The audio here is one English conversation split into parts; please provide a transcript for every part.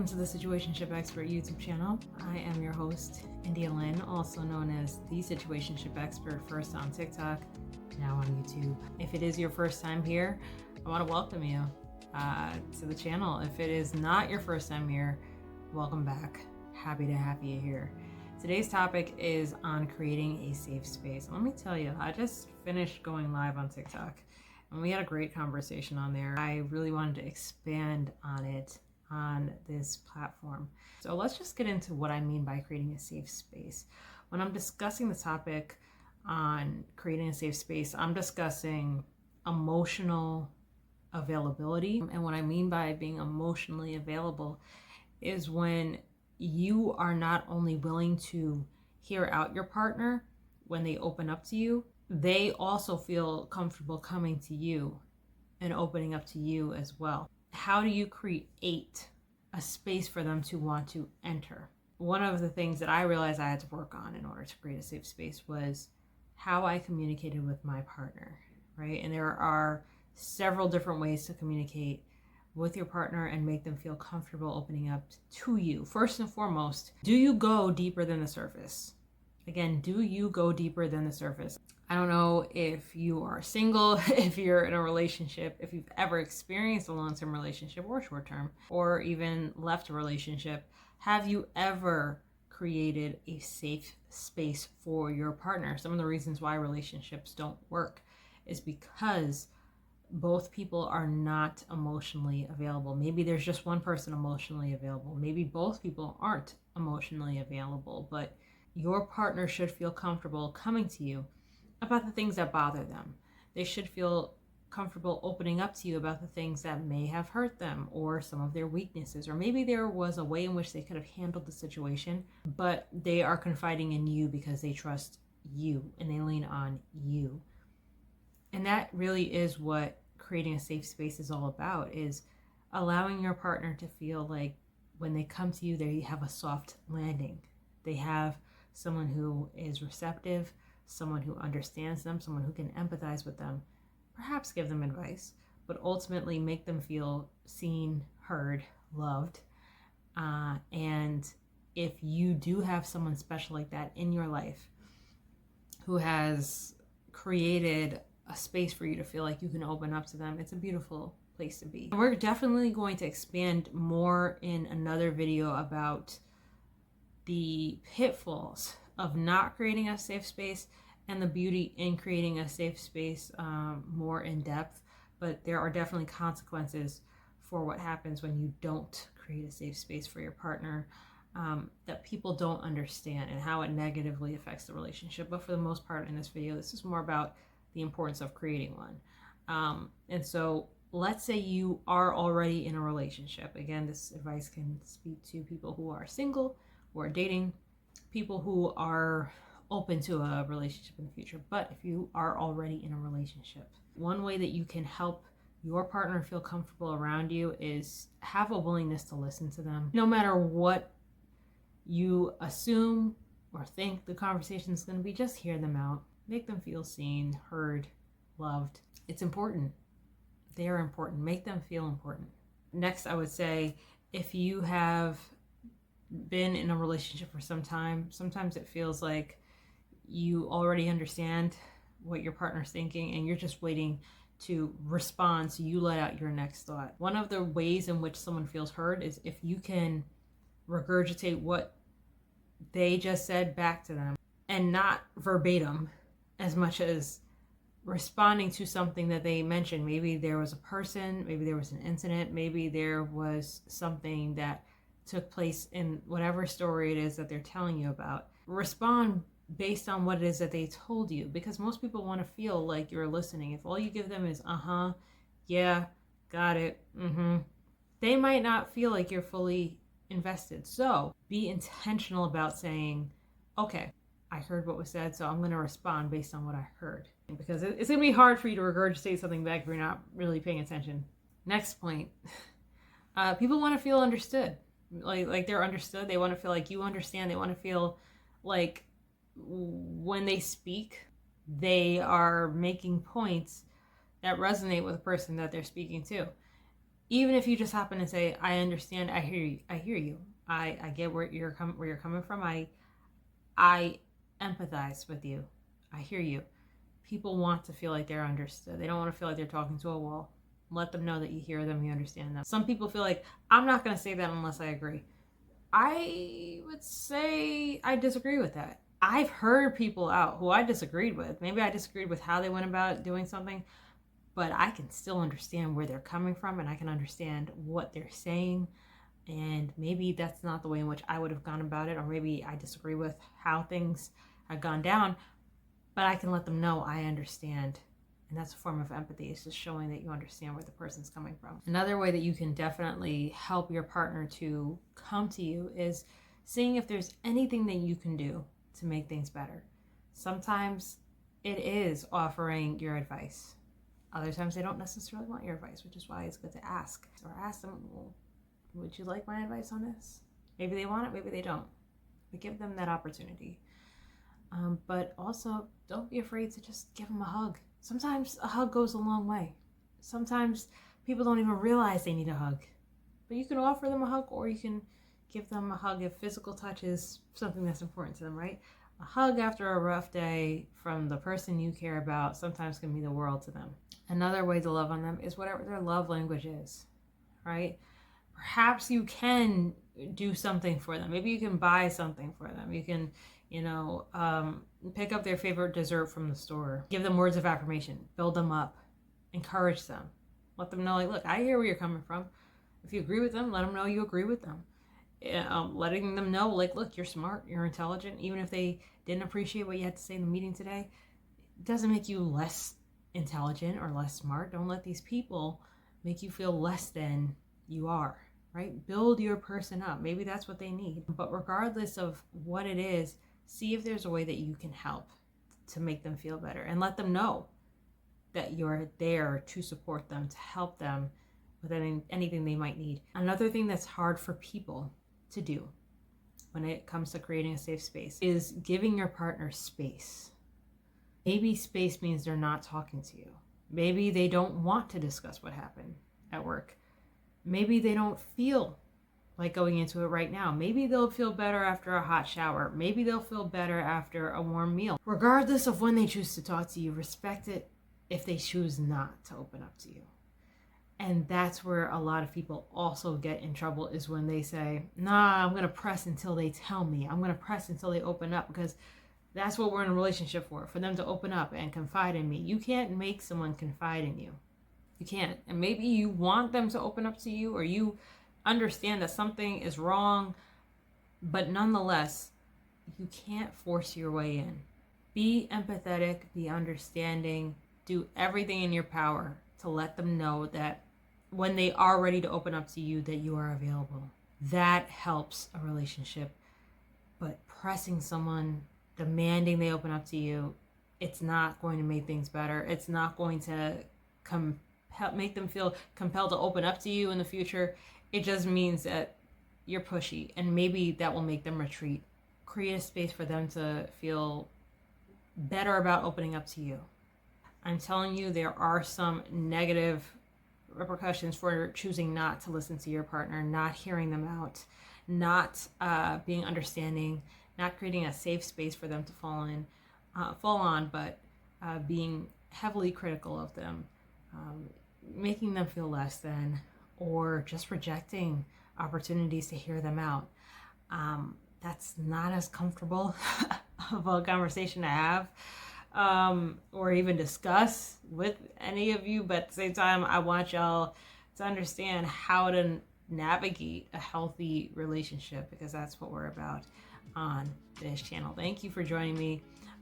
to the Situationship Expert YouTube channel. I am your host, India Lynn, also known as the Situationship Expert, first on TikTok, now on YouTube. If it is your first time here, I want to welcome you to the channel. If it is not your first time here, welcome back. Happy to have you here. Today's topic is on creating a safe space. Let me tell you, I just finished going live on TikTok and we had a great conversation on there. I really wanted to expand on it on this platform. So let's just get into what I mean by creating a safe space. When I'm discussing the topic on creating a safe space, I'm discussing emotional availability. And what I mean by being emotionally available is when you are not only willing to hear out your partner when they open up to you, they also feel comfortable coming to you and opening up to you as well. How do you create a space for them to want to enter? One of the things that I realized I had to work on in order to create a safe space was how I communicated with my partner, right? And there are several different ways to communicate with your partner and make them feel comfortable opening up to you. First and foremost, do you go deeper than the surface? Again, do you go deeper than the surface? I don't know if you are single, if you're in a relationship, if you've ever experienced a long-term relationship or short-term, or even left a relationship. Have you ever created a safe space for your partner? Some of the reasons why relationships don't work is because both people are not emotionally available. Maybe there's just one person emotionally available. Maybe both people aren't emotionally available, but your partner should feel comfortable coming to you about the things that bother them. They should feel comfortable opening up to you about the things that may have hurt them or some of their weaknesses, or maybe there was a way in which they could have handled the situation, but they are confiding in you because they trust you and they lean on you. And that really is what creating a safe space is all about, is allowing your partner to feel like when they come to you, they have a soft landing. They have someone who is receptive, someone who understands them, someone who can empathize with them, perhaps give them advice, but ultimately make them feel seen, heard, loved. And if you do have someone special like that in your life who has created a space for you to feel like you can open up to them, it's a beautiful place to be. We're definitely going to expand more in another video about the pitfalls of not creating a safe space and the beauty in creating a safe space more in depth. But there are definitely consequences for what happens when you don't create a safe space for your partner that people don't understand, and how it negatively affects the relationship. But for the most part in this video, this is more about the importance of creating one. And so let's say you are already in a relationship. Again, this advice can speak to people who are single, who are dating, people who are open to a relationship in the future. But if you are already in a relationship, one way that you can help your partner feel comfortable around you is have a willingness to listen to them. No matter what you assume or think the conversation is going to be, just hear them out. Make them feel seen, heard, loved. It's important. They are important. Make them feel important. Next, I would say, if you have been in a relationship for some time, sometimes it feels like you already understand what your partner's thinking and you're just waiting to respond, so you let out your next thought. One of the ways in which someone feels heard is if you can regurgitate what they just said back to them, and not verbatim as much as responding to something that they mentioned. Maybe there was a person, maybe there was an incident, maybe there was something that took place in whatever story it is that they're telling you about. Respond based on what it is that they told you, because most people want to feel like you're listening. If all you give them is yeah, got it, they might not feel like you're fully invested. So be intentional about saying, okay, I heard what was said, so I'm going to respond based on what I heard, because it's going to be hard for you to regurgitate something back if you're not really paying attention. Next point, people want to feel understood, like they're understood. They want to feel like you understand. They want to feel like when they speak, they are making points that resonate with the person that they're speaking to. Even if you just happen to say, I understand, I hear you, I get where you're coming from, I empathize with you, I hear you. People want to feel like they're understood. They don't want to feel like they're talking to a wall. Let them know that you hear them, you understand them. Some people feel like, I'm not going to say that unless I agree. I would say I disagree with that. I've heard people out who I disagreed with. Maybe I disagreed with how they went about doing something, but I can still understand where they're coming from and I can understand what they're saying. And maybe that's not the way in which I would have gone about it, or maybe I disagree with how things have gone down, but I can let them know I understand. And that's a form of empathy. It's just showing that you understand where the person's coming from. Another way that you can definitely help your partner to come to you is seeing if there's anything that you can do to make things better. Sometimes it is offering your advice. Other times they don't necessarily want your advice, which is why it's good to ask. Or ask them, well, would you like my advice on this? Maybe they want it, maybe they don't. But give them that opportunity. But also, don't be afraid to just give them a hug. Sometimes a hug goes a long way. Sometimes people don't even realize they need a hug. But you can offer them a hug, or you can give them a hug if physical touch is something that's important to them, right? A hug after a rough day from the person you care about sometimes can mean the world to them. Another way to love on them is whatever their love language is, right? Perhaps you can do something for them. Maybe you can buy something for them. You can, pick up their favorite dessert from the store. Give them words of affirmation. Build them up. Encourage them. Let them know, like, look, I hear where you're coming from. If you agree with them, let them know you agree with them. Letting them know, like, look, you're smart, you're intelligent. Even if they didn't appreciate what you had to say in the meeting today, it doesn't make you less intelligent or less smart. Don't let these people make you feel less than you are, right? Build your person up. Maybe that's what they need. But regardless of what it is, see if there's a way that you can help to make them feel better, and let them know that you're there to support them, to help them with anything they might need. Another thing that's hard for people to do when it comes to creating a safe space is giving your partner space. Maybe space means they're not talking to you. Maybe they don't want to discuss what happened at work. Maybe they don't feel like going into it right now. Maybe they'll feel better after a hot shower. Maybe they'll feel better after a warm meal. Regardless of when they choose to talk to you, respect it if they choose not to open up to you. And that's where a lot of people also get in trouble, is when they say, nah, I'm going to press until they tell me. I'm going to press until they open up, because that's what we're in a relationship for them to open up and confide in me. You can't make someone confide in you. You can't. And maybe you want them to open up to you, or you understand that something is wrong, but nonetheless, you can't force your way in. Be empathetic, be understanding, do everything in your power to let them know that when they are ready to open up to you, that you are available. That helps a relationship. But pressing someone, demanding they open up to you, it's not going to make things better. It's not going to make them feel compelled to open up to you in the future. It just means that you're pushy, and maybe that will make them retreat. Create a space for them to feel better about opening up to you. I'm telling you, there are some negative repercussions for choosing not to listen to your partner, not hearing them out, not being understanding, not creating a safe space for them to fall on, but being heavily critical of them, making them feel less than, or just rejecting opportunities to hear them out. That's not as comfortable of a conversation to have, or even discuss with any of you, but at the same time, I want y'all to understand how to navigate a healthy relationship, because that's what we're about on this channel. Thank you for joining me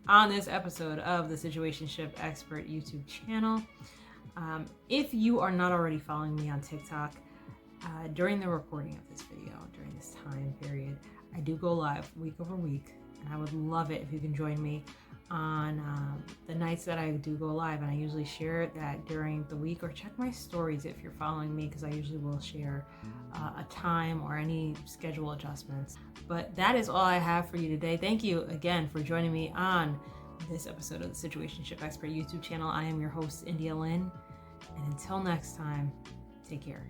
on this episode of the Situationship Expert YouTube channel. If you are not already following me on TikTok, during the recording of this video, during this time period, I do go live week over week, and I would love it if you can join me on the nights that I do go live. And I usually share that during the week, or check my stories if you're following me, because I usually will share a time or any schedule adjustments. But that is all I have for you today. Thank you again for joining me on this episode of the Situationship Expert YouTube channel. I am your host, India Lynn, and until next time, take care.